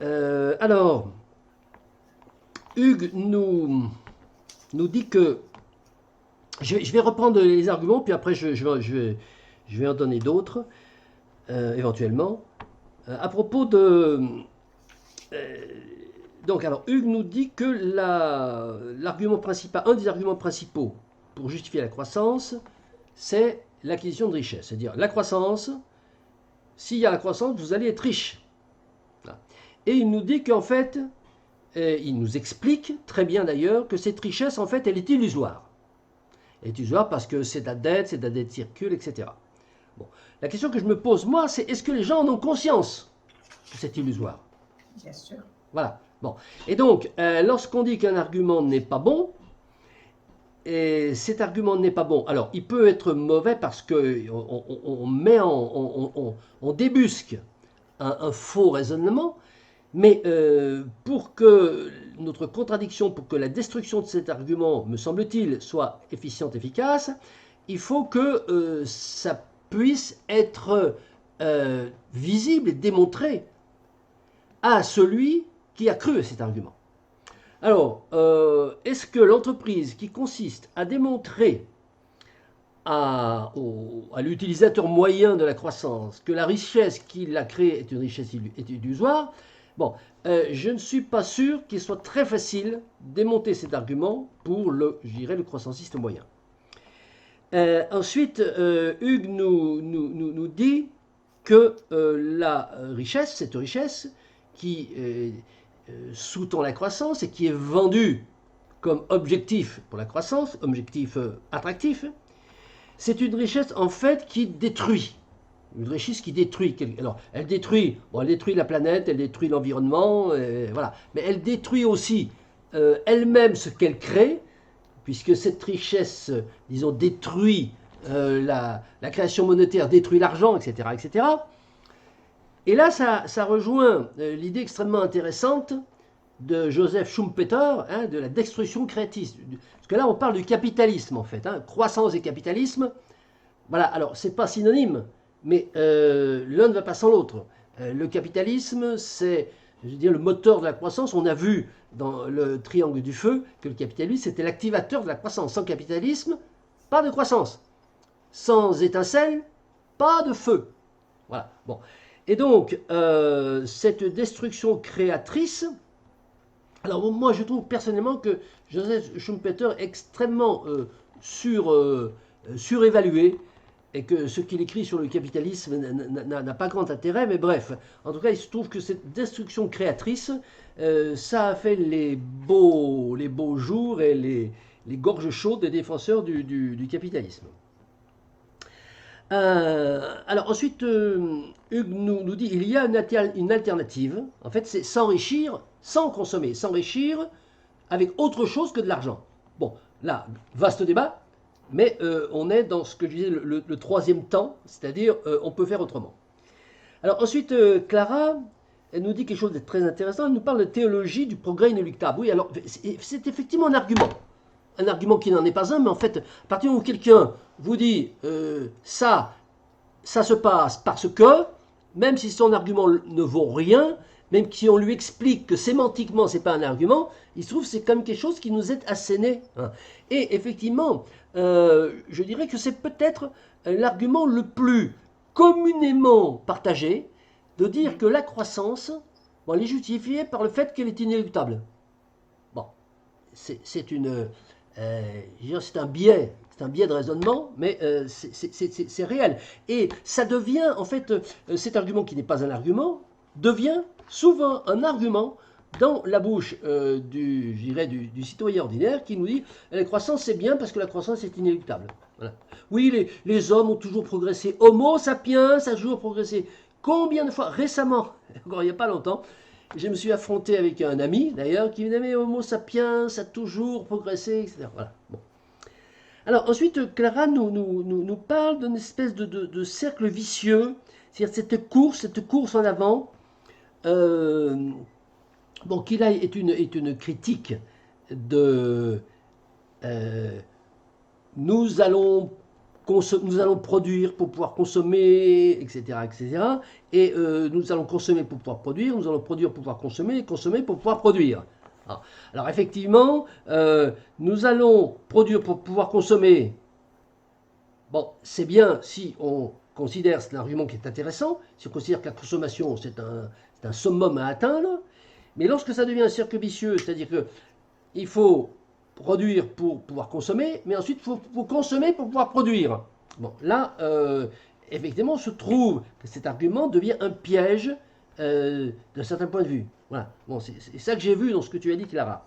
Alors, Hugues nous dit que... Je vais reprendre les arguments, puis après je vais en donner d'autres, éventuellement. À propos de... euh, donc, alors, Hugues nous dit que l'argument principal, un des arguments principaux pour justifier la croissance, c'est l'acquisition de richesse. C'est-à-dire, la croissance, s'il y a la croissance, vous allez être riche. Voilà. Et il nous dit qu'en fait, il nous explique très bien d'ailleurs que cette richesse, en fait, elle est illusoire. Elle est illusoire parce que c'est de la dette circule, etc. Bon. La question que je me pose, moi, c'est est-ce que les gens en ont conscience que c'est illusoire? Bien sûr. Voilà. Bon. Et donc, lorsqu'on dit qu'un argument n'est pas bon, et cet argument n'est pas bon, alors il peut être mauvais parce qu'on met on débusque un faux raisonnement, mais pour que notre contradiction, pour que la destruction de cet argument, me semble-t-il, soit efficiente, efficace, il faut que ça puisse être visible et démontré à celui qui a cru à cet argument. Alors, est-ce que l'entreprise qui consiste à démontrer à l'utilisateur moyen de la croissance que la richesse qu'il a créée est une richesse illusoire, bon, je ne suis pas sûr qu'il soit très facile de démonter cet argument pour je dirais, le croissanciste moyen. Ensuite, Hugues nous dit que la richesse, cette richesse qui sous-tend la croissance et qui est vendue comme objectif pour la croissance, objectif attractif, c'est une richesse en fait qui détruit. Une richesse qui détruit. Alors, elle détruit la planète, elle détruit l'environnement, voilà. Mais elle détruit aussi elle-même ce qu'elle crée, puisque cette richesse, disons, détruit la création monétaire, détruit l'argent, etc., etc. Et là, ça rejoint l'idée extrêmement intéressante de Joseph Schumpeter, hein, de la destruction créatrice. Parce que là, on parle du capitalisme, en fait. Hein, croissance et capitalisme. Voilà, alors, c'est pas synonyme, mais l'un ne va pas sans l'autre. Le capitalisme, c'est, je veux dire, le moteur de la croissance. On a vu dans le triangle du feu que le capitalisme, c'était l'activateur de la croissance. Sans capitalisme, pas de croissance. Sans étincelle, pas de feu. Voilà, bon. Et donc, cette destruction créatrice, alors moi je trouve personnellement que Joseph Schumpeter est extrêmement surévalué et que ce qu'il écrit sur le capitalisme n'a pas grand intérêt, mais bref, en tout cas il se trouve que cette destruction créatrice, ça a fait les beaux jours et les gorges chaudes des défenseurs du capitalisme. Alors ensuite, Hugues nous dit il y a une alternative. En fait, c'est s'enrichir sans consommer, s'enrichir avec autre chose que de l'argent. Bon, là, vaste débat, mais on est dans ce que je disais le troisième temps, c'est-à-dire on peut faire autrement. Alors ensuite, Clara, elle nous dit quelque chose de très intéressant. Elle nous parle de théologie du progrès inéluctable. Oui, alors c'est effectivement un argument. Un argument qui n'en est pas un, mais en fait, à partir du moment où quelqu'un vous dit ça se passe parce que, même si son argument ne vaut rien, même si on lui explique que sémantiquement c'est pas un argument, il se trouve que c'est quand même quelque chose qui nous est asséné. Hein. Et effectivement, je dirais que c'est peut-être l'argument le plus communément partagé de dire que la croissance, bon, elle est justifiée par le fait qu'elle est inéluctable. Bon, c'est une c'est un biais de raisonnement, mais c'est réel. Et ça devient, en fait, cet argument qui n'est pas un argument, devient souvent un argument dans la bouche du citoyen ordinaire qui nous dit la croissance c'est bien parce que la croissance est inéluctable. Voilà. Oui, les hommes ont toujours progressé. Homo sapiens a toujours progressé. Combien de fois, récemment, encore il n'y a pas longtemps, je me suis affronté avec un ami, d'ailleurs, qui me disait mais Homo sapiens a toujours progressé, etc. Voilà. Bon. Alors ensuite, Clara nous parle d'une espèce de cercle vicieux, c'est-à-dire cette course en avant, bon, qui là est une critique de nous allons nous allons produire pour pouvoir consommer, etc., etc. Et nous allons consommer pour pouvoir produire, nous allons produire pour pouvoir consommer, et consommer pour pouvoir produire. Alors effectivement, nous allons produire pour pouvoir consommer. Bon, c'est bien si on considère, c'est un argument qui est intéressant, si on considère que la consommation, c'est un summum à atteindre, mais lorsque ça devient un cercle vicieux, c'est-à-dire qu'il faut produire pour pouvoir consommer, mais ensuite il faut consommer pour pouvoir produire. Bon, là, effectivement, se trouve que cet argument devient un piège d'un certain point de vue. Voilà, bon, c'est ça que j'ai vu dans ce que tu as dit, Clara.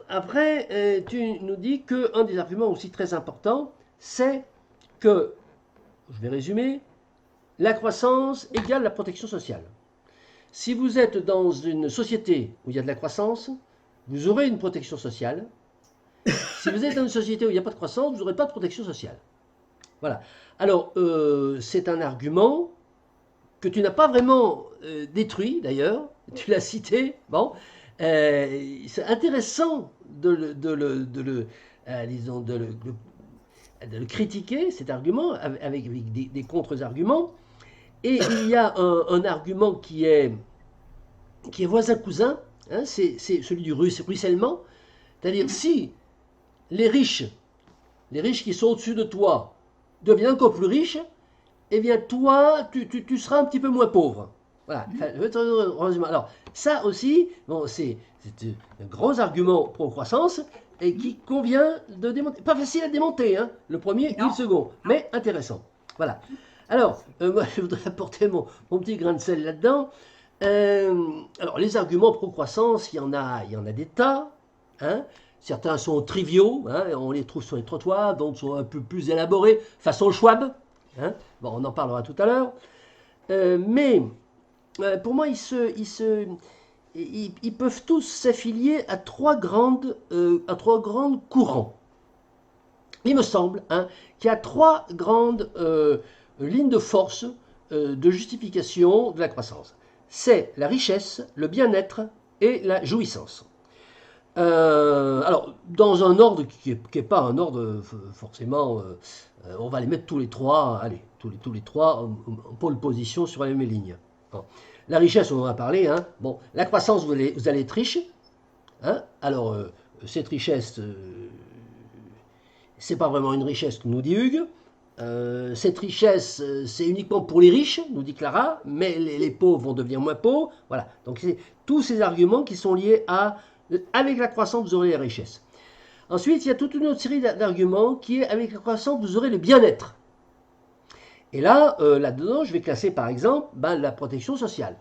Après, tu nous dis qu'un des arguments aussi très importants, c'est que, je vais résumer, la croissance égale la protection sociale. Si vous êtes dans une société où il y a de la croissance, vous aurez une protection sociale. Si vous êtes dans une société où il n'y a pas de croissance, vous n'aurez pas de protection sociale. Voilà. Alors, c'est un argument que tu n'as pas vraiment détruit, d'ailleurs. Tu l'as cité. Bon. C'est intéressant de le critiquer, cet argument, avec des contre-arguments. Et il y a un argument qui est voisin-cousin, hein, c'est celui du ruissellement. C'est-à-dire, si les riches qui sont au-dessus de toi, deviennent encore plus riches, eh bien, toi, tu seras un petit peu moins pauvre. Voilà. Alors, ça aussi, bon, c'est un gros argument pro-croissance et qui convient de démonter. Pas facile à démonter, hein, le premier et le second, mais intéressant. Voilà. Alors, moi, je voudrais apporter mon petit grain de sel là-dedans. Alors, les arguments pro-croissance, il y en a des tas. Hein. Certains sont triviaux, hein, on les trouve sur les trottoirs, d'autres sont un peu plus élaborés, façon Schwab. Hein. Bon, on en parlera tout à l'heure. Mais pour moi, ils peuvent tous s'affilier à trois grands courants. Il me semble qu'il y a trois grandes lignes de force de justification de la croissance. C'est la richesse, le bien-être et la jouissance. Alors, dans un ordre qui n'est pas un ordre forcément, on va les mettre tous les trois, allez, tous les trois en pole position sur la même ligne. Bon. La richesse, on en a parlé. Hein. Bon, la croissance, vous allez être riche. Hein. Alors, cette richesse, c'est pas vraiment une richesse, nous dit Hugues. Cette richesse, c'est uniquement pour les riches, nous dit Clara, mais les pauvres vont devenir moins pauvres. Voilà. Donc, c'est tous ces arguments qui sont liés à avec la croissance, vous aurez la richesse. Ensuite, il y a toute une autre série d'arguments qui est avec la croissance, vous aurez le bien-être. Et là, là-dedans, je vais classer par exemple la protection sociale.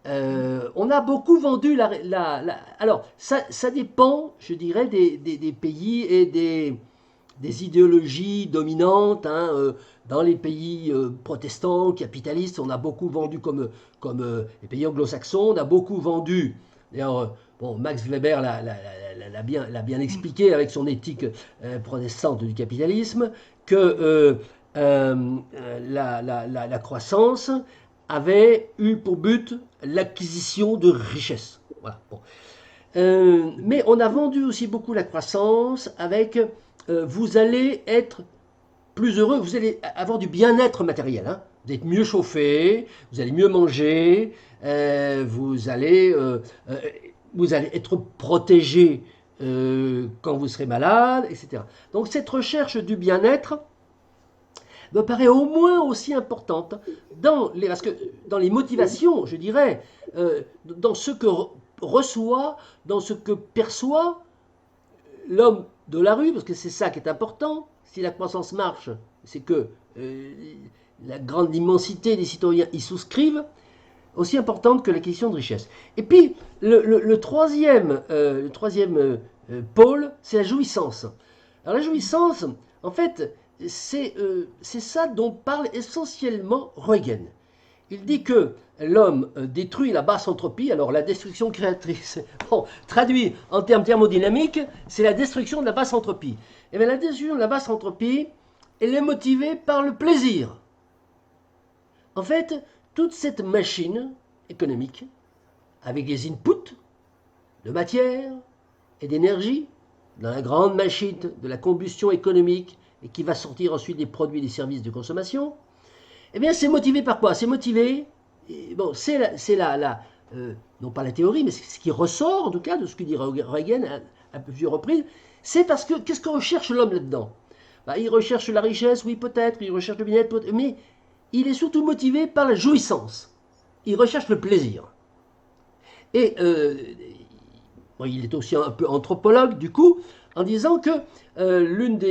On a beaucoup vendu alors, ça dépend, je dirais, des pays et des idéologies dominantes. Hein, dans les pays protestants, capitalistes, on a beaucoup vendu comme les pays anglo-saxons, on a beaucoup vendu. D'ailleurs, bon, Max Weber l'a bien expliqué avec son éthique protestante du capitalisme, que la croissance avait eu pour but l'acquisition de richesses. Voilà. Bon. Mais on a vendu aussi beaucoup la croissance avec vous allez être plus heureux, vous allez avoir du bien-être matériel. Hein. Vous êtes mieux chauffé, vous allez mieux manger, vous allez être protégé quand vous serez malade, etc. Donc cette recherche du bien-être me paraît au moins aussi importante parce que dans les motivations, je dirais, dans ce que reçoit, dans ce que perçoit l'homme de la rue, parce que c'est ça qui est important. Si la croissance marche, c'est que la grande immensité des citoyens y souscrivent, aussi importante que la question de richesse. Et puis, le troisième pôle, c'est la jouissance. Alors la jouissance, en fait, c'est ça dont parle essentiellement Huygens. Il dit que l'homme détruit la basse entropie, alors la destruction créatrice, bon, traduit en termes thermodynamiques, c'est la destruction de la basse entropie. Et bien la destruction de la basse entropie, elle est motivée par le plaisir. En fait, toute cette machine économique, avec des inputs de matière et d'énergie, dans la grande machine de la combustion économique et qui va sortir ensuite des produits et des services de consommation, eh bien c'est motivé par quoi? C'est motivé, bon, non pas la théorie, mais ce qui ressort en tout cas de ce que dit Reagan à plusieurs reprises, c'est parce que qu'est-ce que recherche l'homme là-dedans? Bah, il recherche la richesse, oui peut-être, il recherche le bien-être, mais il est surtout motivé par la jouissance. Il recherche le plaisir. Et bon, il est aussi un peu anthropologue du coup, en disant que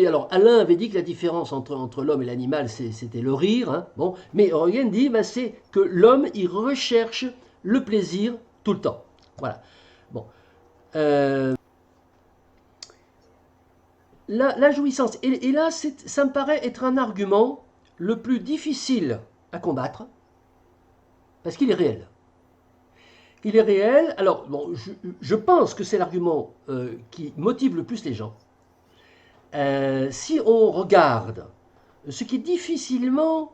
alors Alain avait dit que la différence entre l'homme et l'animal c'était le rire, hein, bon, mais Rogan dit bah, c'est que l'homme il recherche le plaisir tout le temps. Voilà. Bon. La jouissance, et là ça me paraît être un argument le plus difficile à combattre, parce qu'il est réel. Il est réel, alors bon, je pense que c'est l'argument qui motive le plus les gens. Si on regarde ce qui est difficilement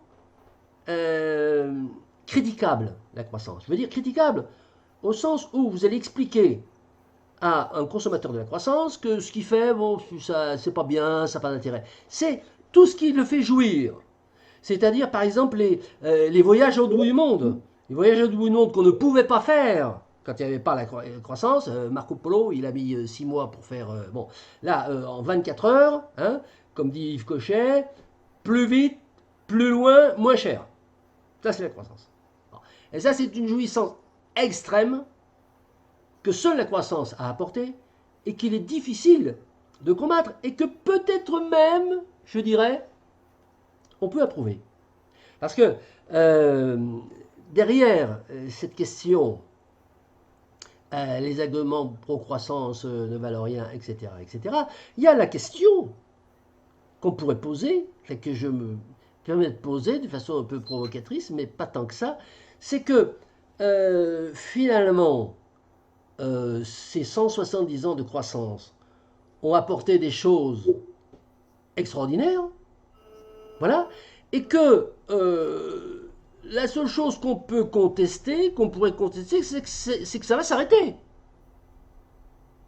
critiquable, la croissance, je veux dire critiquable au sens où vous allez expliquer à un consommateur de la croissance que ce qu'il fait, bon, ça, c'est pas bien, ça n'a pas d'intérêt. C'est tout ce qui le fait jouir. C'est-à-dire, par exemple, les voyages au bout du monde. Les voyages au bout du monde qu'on ne pouvait pas faire quand il n'y avait pas la croissance. Marco Polo, il a mis 6 mois pour faire... bon, là, en 24 heures, hein, comme dit Yves Cochet, plus vite, plus loin, moins cher. Ça, c'est la croissance. Et ça, c'est une jouissance extrême que seule la croissance a apporté et qu'il est difficile de combattre et que peut-être même, je dirais, on peut approuver. Parce que derrière cette question, les arguments pro-croissance ne valent rien, etc., il y a la question qu'on pourrait poser, que je me permets de poser de façon un peu provocatrice, mais pas tant que ça, c'est que finalement, ces 170 ans de croissance ont apporté des choses extraordinaires, voilà, et que la seule chose qu'on peut contester, qu'on pourrait contester, c'est que ça va s'arrêter.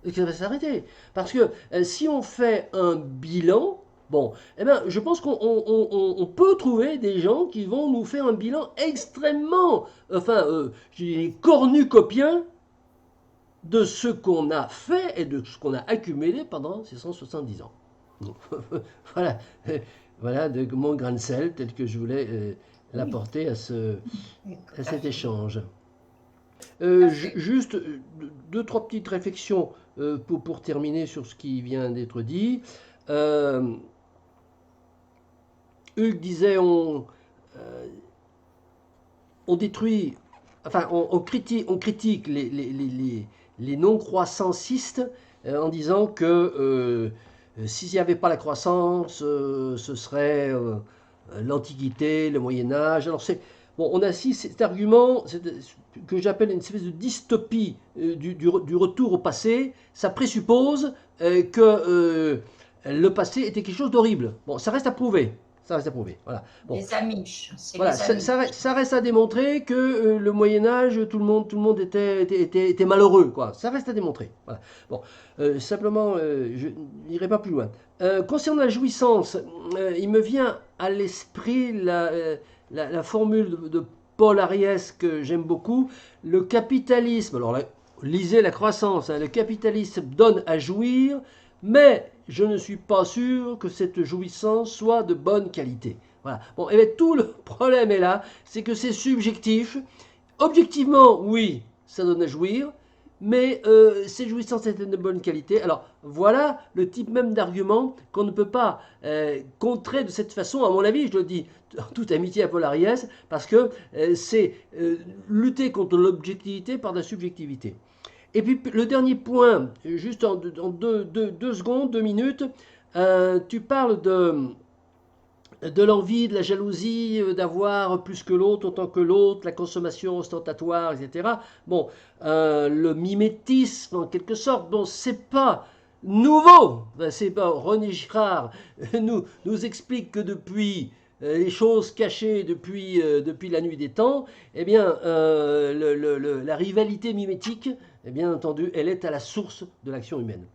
Et que ça va s'arrêter. Parce que si on fait un bilan, bon, eh ben, je pense qu'on peut trouver des gens qui vont nous faire un bilan extrêmement, enfin, je dirais cornucopien de ce qu'on a fait et de ce qu'on a accumulé pendant ces 170 ans. Voilà, voilà de mon grain de sel tel que je voulais l'apporter à cet échange. Juste deux, trois petites réflexions pour terminer sur ce qui vient d'être dit. Hugues disait on détruit, enfin on critique les non-croissancistes en disant que s'il n'y avait pas la croissance, ce serait l'Antiquité, le Moyen-Âge. Alors bon, on a aussi cet argument que j'appelle une espèce de dystopie du retour au passé. Ça présuppose que le passé était quelque chose d'horrible. Bon, ça reste à prouver. Ça reste à prouver. Voilà. Bon. Les Amish. Voilà, ça reste à démontrer que le Moyen-Âge, tout le monde était malheureux. Quoi. Ça reste à démontrer. Voilà. Bon, simplement, je n'irai pas plus loin. Concernant la jouissance, il me vient à l'esprit la formule de Paul Ariès que j'aime beaucoup. Le capitalisme, alors lisez la croissance, hein, le capitalisme donne à jouir, mais je ne suis pas sûr que cette jouissance soit de bonne qualité. Voilà. Bon, et bien, tout le problème est là, c'est que c'est subjectif. Objectivement, oui, ça donne à jouir, mais ces jouissances étaient de bonne qualité. Alors, voilà le type même d'argument qu'on ne peut pas contrer de cette façon, à mon avis, je le dis en toute amitié à Paul Ariès, parce que c'est lutter contre l'objectivité par la subjectivité. Et puis, le dernier point, juste en deux secondes, 2 minutes, tu parles de l'envie, de la jalousie, d'avoir plus que l'autre, autant que l'autre, la consommation ostentatoire, etc. Bon, le mimétisme, en quelque sorte, bon, c'est pas nouveau. C'est pas René Girard nous explique que depuis les choses cachées depuis la nuit des temps, eh bien, la rivalité mimétique, eh bien entendu, elle est à la source de l'action humaine.